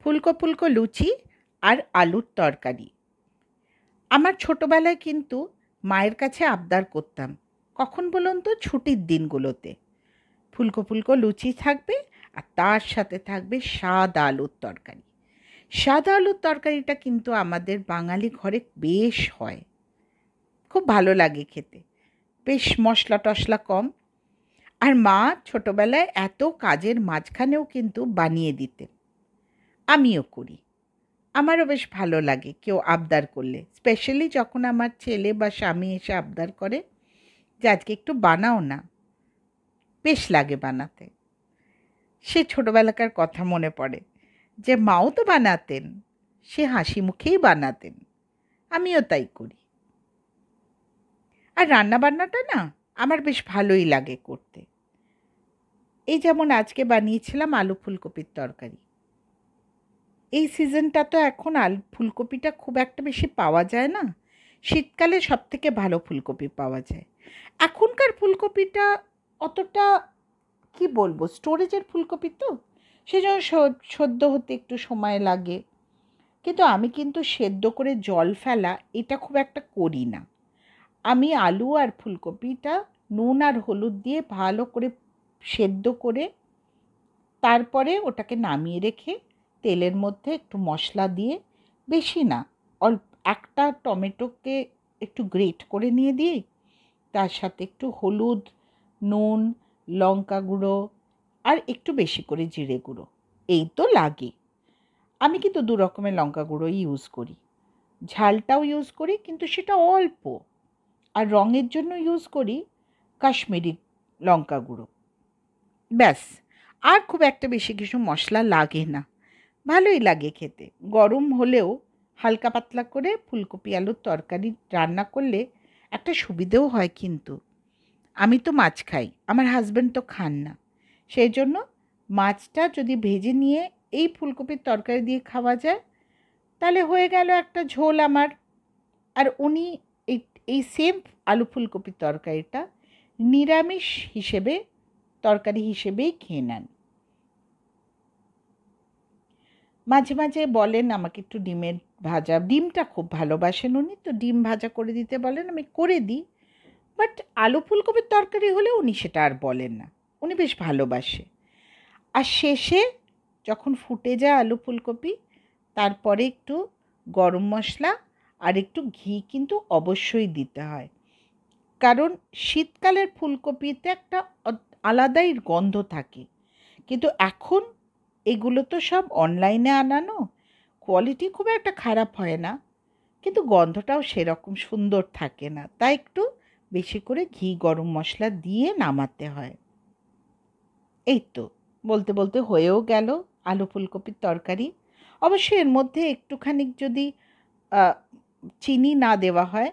ফুলকো ফুলকো লুচি আর আলুর তরকারি। আমার ছোটোবেলায় কিন্তু মায়ের কাছে আবদার করতাম, কখন বলুন তো, ছুটির দিনগুলোতে ফুলকো ফুলকো লুচি থাকবে আর তার সাথে থাকবে সাদা আলুর তরকারি। সাদা আলুর তরকারিটা কিন্তু আমাদের বাঙালি ঘরে বেশ হয়, খুব ভালো লাগে খেতে, বেশ মশলা টশলা কম। আর মা ছোটোবেলায় এত কাজের মাঝখানেও কিন্তু বানিয়ে দিতেন, আমিও করি। আমারও বেশ ভালো লাগে কেউ আবদার করলে, স্পেশালি যখন আমার ছেলে বা স্বামী এসে আবদার করে যে আজকে একটু বানাও না, বেশ লাগে বানাতে। সে ছোটোবেলাকার কথা মনে পড়ে যে মাও তো বানাতেন, সে হাসি মুখেই বানাতেন, আমিও তাই করি। আর রান্না বান্নাটা না আমার বেশ ভালোই লাগে করতে। এই যেমন আজকে বানিয়েছিলাম আলু ফুলকপির তরকারি। এই সিজনটা তো এখন আলু ফুলকপিটা খুব একটা বেশি পাওয়া যায় না, শীতকালে সবথেকে ভালো ফুলকপি পাওয়া যায়। এখনকার ফুলকপিটা অতটা, কি বলবো, স্টোরেজের ফুলকপি তো, সেজন্য সেদ্ধ হতে একটু সময় লাগে। কিন্তু আমি কিন্তু সেদ্ধ করে জল ফেলা এটা খুব একটা করি না। আমি আলু আর ফুলকপিটা নুন আর হলুদ দিয়ে ভালো করে সেদ্ধ করে তারপরে ওটাকে নামিয়ে রেখে তেলের মধ্যে একটু মশলা দিয়ে, বেশি না, অল্প একটা টমেটোকে একটু গ্রেট করে নিয়ে দিই, তার সাথে একটু হলুদ, নুন, লঙ্কা গুঁড়ো আর একটু বেশি করে জিরে গুঁড়ো, এই তো লাগে। আমি কিন্তু দু রকমের লঙ্কা গুঁড়োই ইউজ করি, ঝালটাও ইউজ করি কিন্তু সেটা অল্প, আর রঙের জন্য ইউজ করি কাশ্মীরি লঙ্কা গুঁড়ো, ব্যাস। আর খুব একটা বেশি কিছু মশলা লাগে না, ভালোই লাগে খেতে। গরম হলেও হালকা পাতলা করে ফুলকপি আলুর তরকারি রান্না করলে একটা সুবিধেও হয় কিন্তু। আমি তো মাছ খাই, আমার হাজব্যান্ড তো খান না, সেই জন্য মাছটা যদি ভেজে নিয়ে এই ফুলকপির তরকারি দিয়ে খাওয়া যায় তাহলে হয়ে গেল একটা ঝোল আমার। আর উনি এই এই সেম আলু ফুলকপির তরকারিটা নিরামিষ হিসেবে, তরকারি হিসেবেই খেয়ে নেন। মাঝে মাঝে বলেন আমাকে একটু ডিমের ভাজা, ডিমটা খুব ভালোবাসেন উনি, তো ডিম ভাজা করে দিতে বলেন, আমি করে দিই। বাট আলু ফুলকপির তরকারি হলে উনি সেটা আর বলেন না, উনি বেশ ভালোবাসে। আর শেষে যখন ফুটে যায় আলু ফুলকপি, তারপরে একটু গরম মশলা আর একটু ঘি কিন্তু অবশ্যই দিতে হয়, কারণ শীতকালের ফুলকপিতে একটা আলাদাই গন্ধ থাকে। কিন্তু এখন এগুলো তো সব অনলাইনে আনানো, কোয়ালিটি খুব একটা খারাপ হয় না, কিন্তু গন্ধটাও সেরকম সুন্দর থাকে না, তাই একটু বেশি করে ঘি গরম মশলা দিয়ে নামাতে হয়। এই তো বলতে বলতে হয়েও গেল আলু ফুলকপির তরকারি। অবশ্যই এর মধ্যে একটুখানি যদি চিনি না দেওয়া হয়,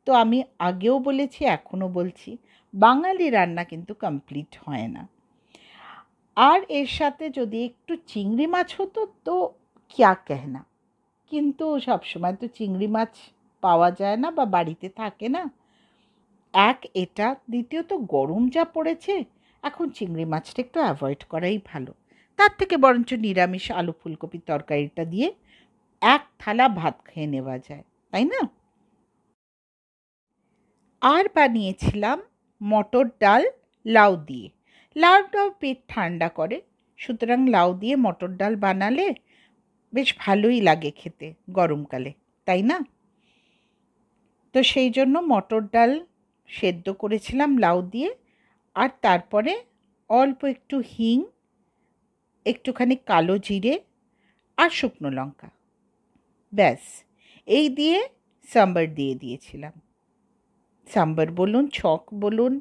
তো আমি আগেও বলেছি এখনও বলছি, বাঙালি রান্না কিন্তু কমপ্লিট হয় না। আর এর সাথে যদি একটু চিংড়ি মাছ হতো তো ক্যা কেহনা, কিন্তু সবসময় তো চিংড়ি মাছ পাওয়া যায় না বা বাড়িতে থাকে না, এক এটা, দ্বিতীয়ত গরম যা পড়েছে, এখন চিংড়ি মাছটা একটু অ্যাভয়েড করাই ভালো। তার থেকে বরঞ্চ নিরামিষ আলু ফুলকপির তরকারিটা দিয়ে এক থালা ভাত খেয়ে নেওয়া যায়, তাই না? আর বানিয়েছিলাম মটর ডাল লাউ দিয়ে। লাউটাও পেট ঠান্ডা করে, সুতরাং লাউ দিয়ে মটর ডাল বানালে বেশ ভালোই লাগে খেতে গরমকালে, তাই না? তো সেই জন্য মটর ডাল সেদ্ধ করেছিলাম লাউ দিয়ে, আর তারপরে অল্প একটু হিং, একটুখানি কালো জিরে আর শুকনো লঙ্কা, ব্যাস এই দিয়ে সাম্বার দিয়ে দিয়েছিলাম। সাম্বার বলুন, ছক বলুন,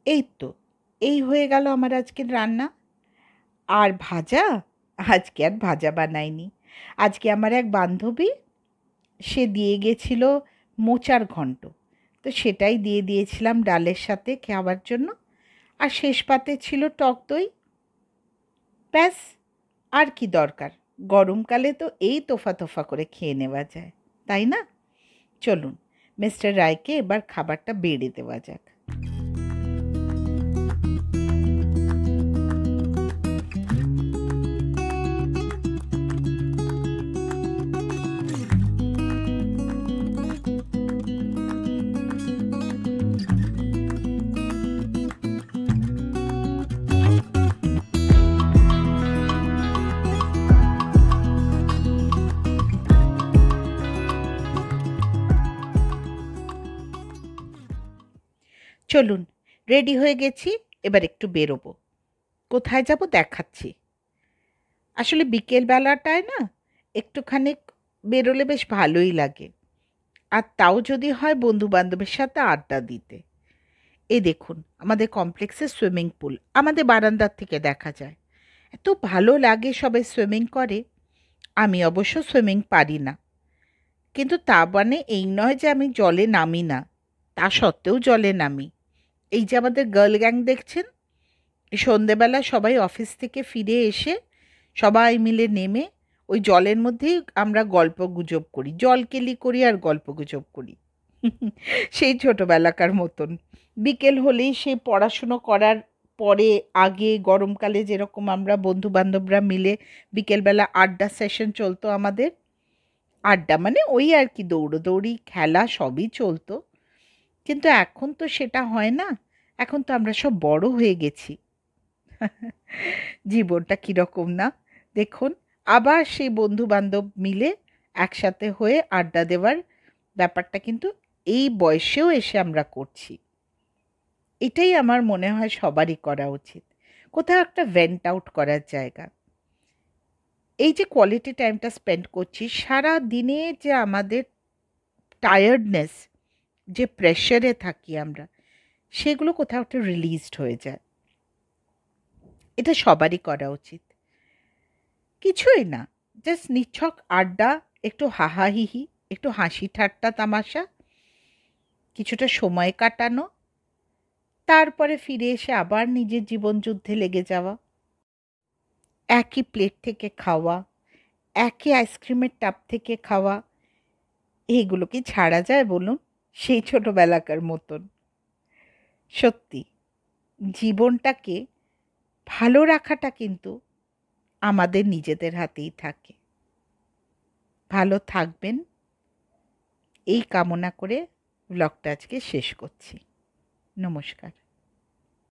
এই তো, এই হয়ে গেল আমার আজকের রান্না। আর ভাজা, আজকে আর ভাজা বানাইনি। আজকে আমার এক বান্ধবী, সে দিয়ে গেছিল মোচার ঘন্ট, তো সেটাই দিয়ে দিয়েছিলাম ডালের সাথে খাওয়ার জন্য। আর শেষ পাতে ছিল টক দই, ব্যাস। আর কি দরকার, গরমকালে তো এই তোফা তোফা করে খেয়ে নেওয়া যায়, তাই না? চলুন মিস্টার রায়কে এবার খাবারটা বেড়ে দেওয়া যাক। চলুন, রেডি হয়ে গেছি, এবার একটু বেরোবো। কোথায় যাব দেখাচ্ছি। আসলে বিকেলবেলাটায় না একটুখানি বেরোলে বেশ ভালোই লাগে, আর তাও যদি হয় বন্ধু-বান্ধবের সাথে আড্ডা দিতে। এই দেখুন, আমাদের কমপ্লেক্সের সুইমিং পুল আমাদের বারান্দার থেকে দেখা যায়। এত ভালো লাগে সবাই সুইমিং করে। আমি অবশ্য সুইমিং পারি না, কিন্তু তা মানে এই নয় যে আমি জলে নামি না। তা সত্ত্বেও জলে নামি। এই যে আমাদের গার্ল গ্যাং দেখছেন, এই সন্ধেবেলা সবাই অফিস থেকে ফিরে এসে সবাই মিলে নেমে ওই জলের মধ্যেই আমরা গল্প গুজব করি, জল কেলি করি আর গল্প গুজব করি। সেই ছোটবেলাকার মতন। বিকেল হলেই সেই পড়াশুনো করার পরে আগে গরমকালে যেরকম আমরা বন্ধু বান্ধবরা মিলে বিকেলবেলা আড্ডা সেশন চলতো আমাদের। আড্ডা মানে ওই আর কি, দৌড়োদৌড়ি খেলা সবই চলতো। কিন্তু এখন তো সেটা হয় না। এখন তো আমরা সব বড় হয়ে গেছি। জীবনটা কীরকম না দেখুন। আবার সেই বন্ধু বান্ধব মিলে একসাথে হয়ে আড্ডা দেওয়ার ব্যাপারটা কিন্তু এই বয়সেও এসে আমরা করছি। এটাই আমার মনে হয় সবারই করা উচিত। কোথাও একটা ভেন্ট আউট করার জায়গা। এই যে কোয়ালিটি টাইমটা স্পেন্ড করছি, সারা দিনে যে আমাদের টায়ার্ডনেস, যে প্রেশারে থাকি আমরা, সেগুলো কোথাও একটা রিলিজড হয়ে যায়। এটা সবারই করা উচিত। কিছুই না, জাস্ট নিছক আড্ডা, একটু হাহাহিহি, একটু হাসি ঠাট্টা তামাশা, কিছুটা সময় কাটানো, তারপরে ফিরে এসে আবার নিজের জীবনযুদ্ধে লেগে যাওয়া। একই প্লেট থেকে খাওয়া, একই আইসক্রিমের টাব থেকে খাওয়া, এইগুলো কি ছাড়া যায় বলুন? সেই ছোটবেলাকার মতন। সত্যি, জীবনটাকে ভালো রাখাটা কিন্তু আমাদের নিজেদের হাতেই থাকে। ভালো থাকবেন, এই কামনা করে ব্লগটা আজকে শেষ করছি। নমস্কার।